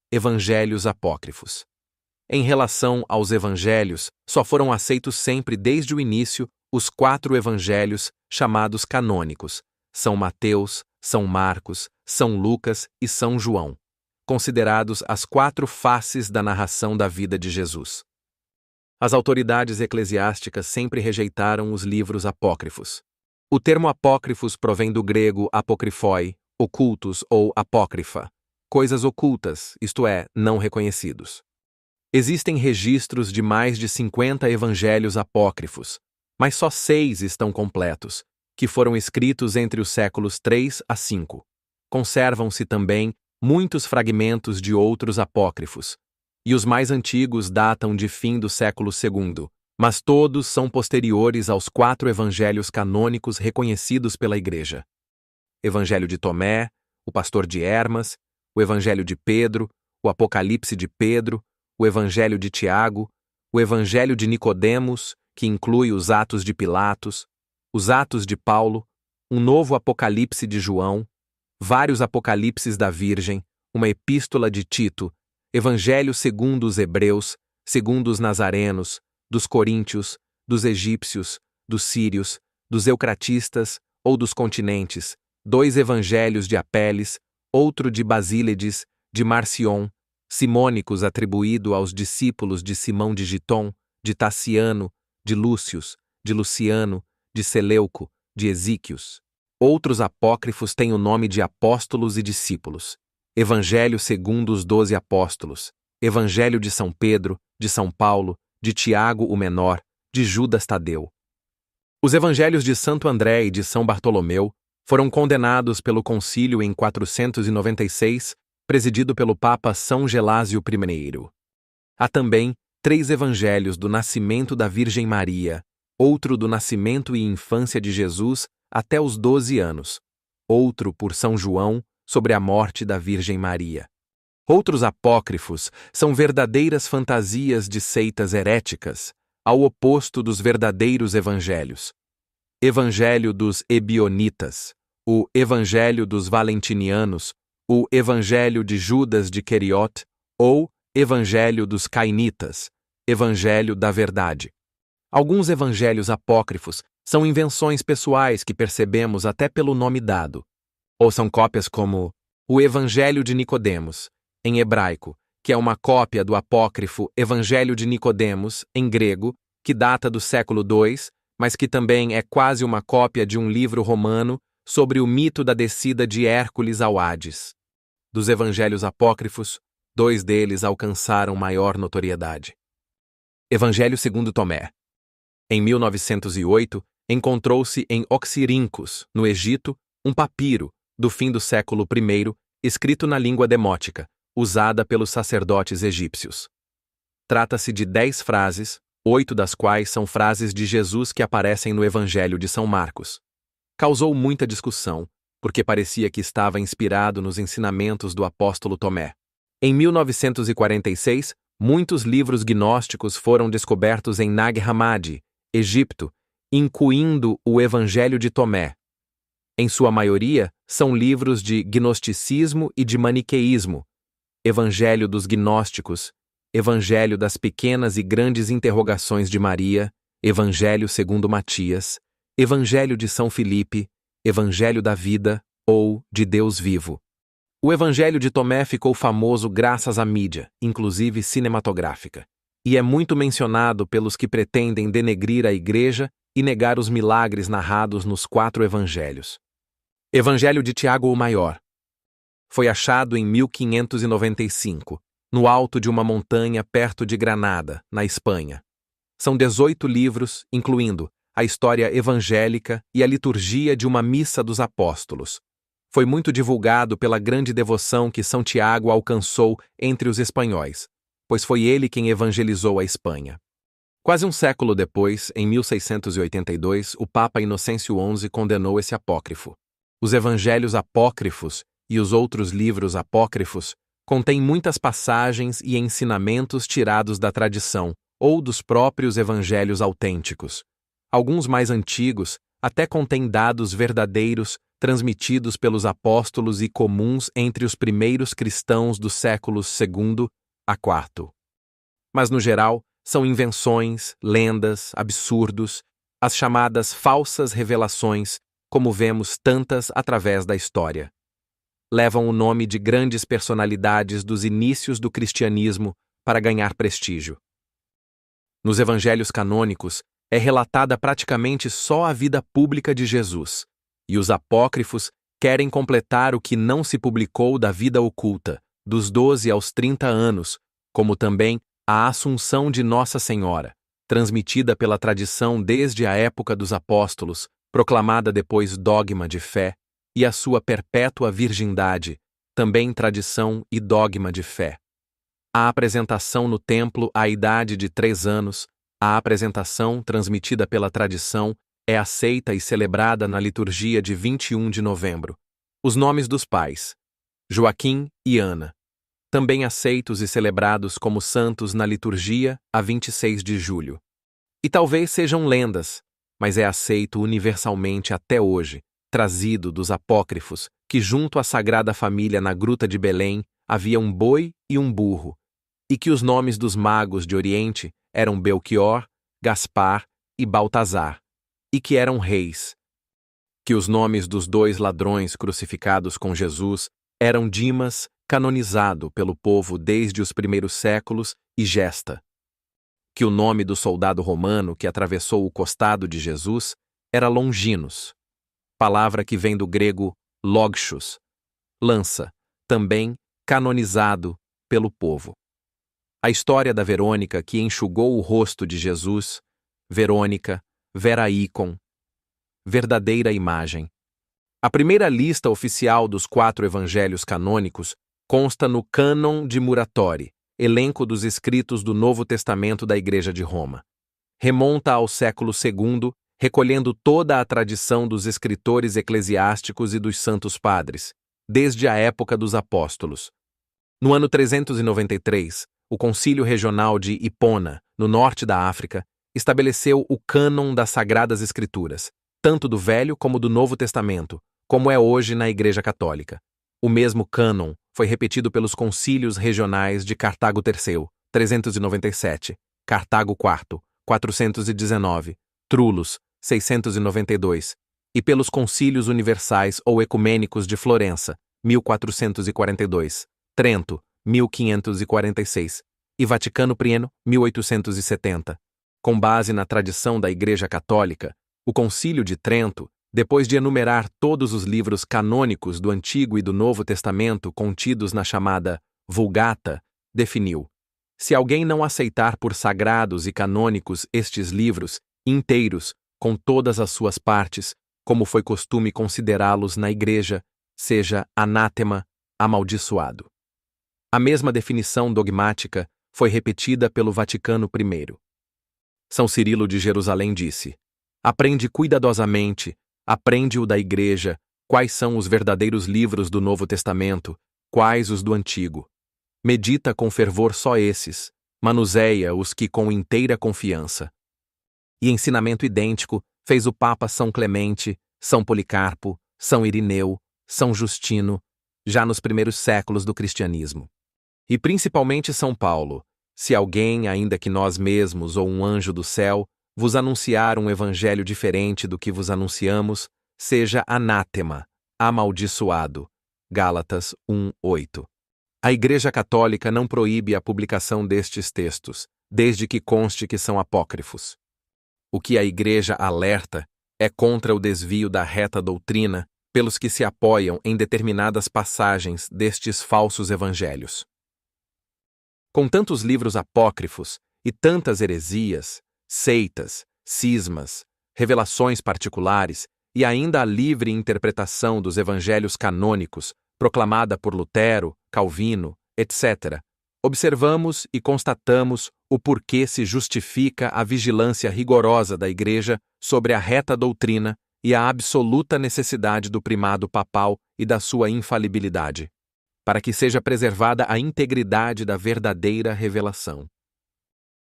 Evangelhos apócrifos. Em relação aos evangelhos, só foram aceitos sempre desde o início os 4 evangelhos chamados canônicos: São Mateus, São Marcos, São Lucas e São João, considerados as 4 faces da narração da vida de Jesus. As autoridades eclesiásticas sempre rejeitaram os livros apócrifos. O termo apócrifos provém do grego apocriphoi, ocultos ou apócrifa, coisas ocultas, isto é, não reconhecidos. Existem registros de mais de 50 evangelhos apócrifos, mas só 6 estão completos, que foram escritos entre os séculos 3 a 5. Conservam-se também muitos fragmentos de outros apócrifos, e os mais antigos datam de fim do século II, mas todos são posteriores aos 4 evangelhos canônicos reconhecidos pela Igreja: Evangelho de Tomé, o Pastor de Hermas, o Evangelho de Pedro, o Apocalipse de Pedro, o Evangelho de Tiago, o Evangelho de Nicodemos, que inclui os Atos de Pilatos, os Atos de Paulo, um novo Apocalipse de João, vários Apocalipses da Virgem, uma Epístola de Tito, Evangelho segundo os Hebreus, segundo os Nazarenos, dos Coríntios, dos Egípcios, dos Sírios, dos Eucratistas ou dos continentes, 2 Evangelhos de Apeles, outro de Basílides, de Marcion, simônicos atribuído aos discípulos de Simão de Giton, de Tassiano, de Lúcius, de Luciano, de Seleuco, de Esíquios. Outros apócrifos têm o nome de apóstolos e discípulos: Evangelho segundo os 12 apóstolos, Evangelho de São Pedro, de São Paulo, de Tiago o Menor, de Judas Tadeu. Os Evangelhos de Santo André e de São Bartolomeu foram condenados pelo concílio em 496, presidido pelo Papa São Gelásio I. Há também 3 evangelhos do nascimento da Virgem Maria, outro do nascimento e infância de Jesus até os 12 anos, outro por São João sobre a morte da Virgem Maria. Outros apócrifos são verdadeiras fantasias de seitas heréticas, ao oposto dos verdadeiros evangelhos: Evangelho dos Ebionitas, o Evangelho dos Valentinianos, o Evangelho de Judas de Queriote ou Evangelho dos Cainitas, Evangelho da Verdade. Alguns evangelhos apócrifos são invenções pessoais que percebemos até pelo nome dado, ou são cópias como o Evangelho de Nicodemos, em hebraico, que é uma cópia do apócrifo Evangelho de Nicodemos, em grego, que data do século II, mas que também é quase uma cópia de um livro romano sobre o mito da descida de Hércules ao Hades. Dos evangelhos apócrifos, 2 deles alcançaram maior notoriedade. Evangelho segundo Tomé. Em 1908, encontrou-se em Oxirríncos, no Egito, um papiro, do fim do século I, escrito na língua demótica, usada pelos sacerdotes egípcios. Trata-se de 10 frases, 8 das quais são frases de Jesus que aparecem no Evangelho de São Marcos. Causou muita discussão, porque parecia que estava inspirado nos ensinamentos do apóstolo Tomé. Em 1946, muitos livros gnósticos foram descobertos em Nag Hammadi, Egito, incluindo o Evangelho de Tomé. Em sua maioria, são livros de gnosticismo e de maniqueísmo: Evangelho dos Gnósticos, Evangelho das Pequenas e Grandes Interrogações de Maria, Evangelho segundo Matias, Evangelho de São Filipe, Evangelho da Vida ou de Deus Vivo. O Evangelho de Tomé ficou famoso graças à mídia, inclusive cinematográfica, e é muito mencionado pelos que pretendem denegrir a Igreja e negar os milagres narrados nos 4 evangelhos. Evangelho de Tiago o Maior. Foi achado em 1595, no alto de uma montanha perto de Granada, na Espanha. São 18 livros, incluindo a história evangélica e a liturgia de uma missa dos apóstolos. Foi muito divulgado pela grande devoção que São Tiago alcançou entre os espanhóis, pois foi ele quem evangelizou a Espanha. Quase um século depois, em 1682, o Papa Inocêncio XI condenou esse apócrifo. Os evangelhos apócrifos e os outros livros apócrifos contêm muitas passagens e ensinamentos tirados da tradição ou dos próprios evangelhos autênticos. Alguns mais antigos até contêm dados verdadeiros transmitidos pelos apóstolos e comuns entre os primeiros cristãos dos séculos II a IV. Mas, no geral, são invenções, lendas, absurdos, as chamadas falsas revelações, como vemos tantas através da história. Levam o nome de grandes personalidades dos inícios do cristianismo para ganhar prestígio. Nos evangelhos canônicos, é relatada praticamente só a vida pública de Jesus, e os apócrifos querem completar o que não se publicou da vida oculta, dos 12 aos 30 anos, como também a Assunção de Nossa Senhora, transmitida pela tradição desde a época dos apóstolos, proclamada depois dogma de fé, e a sua perpétua virgindade, também tradição e dogma de fé. A apresentação no templo à idade de 3 anos, a apresentação transmitida pela tradição, é aceita e celebrada na liturgia de 21 de novembro. Os nomes dos pais: Joaquim e Ana. Também aceitos e celebrados como santos na liturgia a 26 de julho. E talvez sejam lendas, mas é aceito universalmente até hoje, trazido dos apócrifos, que junto à Sagrada Família na Gruta de Belém havia um boi e um burro, e que os nomes dos magos de Oriente eram Belchior, Gaspar e Baltazar, e que eram reis. Que os nomes dos 2 ladrões crucificados com Jesus eram Dimas, canonizado pelo povo desde os primeiros séculos, e Gesta. Que o nome do soldado romano que atravessou o costado de Jesus era Longinos, palavra que vem do grego logchos, lança, também canonizado pelo povo. A história da Verônica que enxugou o rosto de Jesus, Verônica, Vera Icon, verdadeira imagem. A primeira lista oficial dos 4 evangelhos canônicos consta no Cânon de Muratori, elenco dos escritos do Novo Testamento da Igreja de Roma. Remonta ao século II, recolhendo toda a tradição dos escritores eclesiásticos e dos santos padres, desde a época dos apóstolos. No ano 393, o Concílio Regional de Hipona, no norte da África, estabeleceu o cânon das Sagradas Escrituras, tanto do Velho como do Novo Testamento, como é hoje na Igreja Católica. O mesmo cânon foi repetido pelos concílios regionais de Cartago III, 397, Cartago IV, 419, Trullos, 692, e pelos concílios universais ou ecumênicos de Florença, 1442, Trento, 1546, e Vaticano I, 1870. Com base na tradição da Igreja Católica, o Concílio de Trento, depois de enumerar todos os livros canônicos do Antigo e do Novo Testamento contidos na chamada Vulgata, definiu: se alguém não aceitar por sagrados e canônicos estes livros, inteiros, com todas as suas partes, como foi costume considerá-los na Igreja, seja anátema, amaldiçoado. A mesma definição dogmática foi repetida pelo Vaticano I. São Cirilo de Jerusalém disse: aprende cuidadosamente, aprende-o da Igreja, quais são os verdadeiros livros do Novo Testamento, quais os do Antigo. Medita com fervor só esses, manuseia os que com inteira confiança. E ensinamento idêntico fez o Papa São Clemente, São Policarpo, São Irineu, São Justino, já nos primeiros séculos do cristianismo. E principalmente São Paulo: se alguém, ainda que nós mesmos ou um anjo do céu, vos anunciar um evangelho diferente do que vos anunciamos, seja anátema, amaldiçoado. Gálatas 1:8. A Igreja Católica não proíbe a publicação destes textos, desde que conste que são apócrifos. O que a Igreja alerta é contra o desvio da reta doutrina pelos que se apoiam em determinadas passagens destes falsos evangelhos. Com tantos livros apócrifos e tantas heresias, seitas, cismas, revelações particulares e ainda a livre interpretação dos evangelhos canônicos, proclamada por Lutero, Calvino, etc., observamos e constatamos o porquê se justifica a vigilância rigorosa da Igreja sobre a reta doutrina e a absoluta necessidade do primado papal e da sua infalibilidade, para que seja preservada a integridade da verdadeira revelação.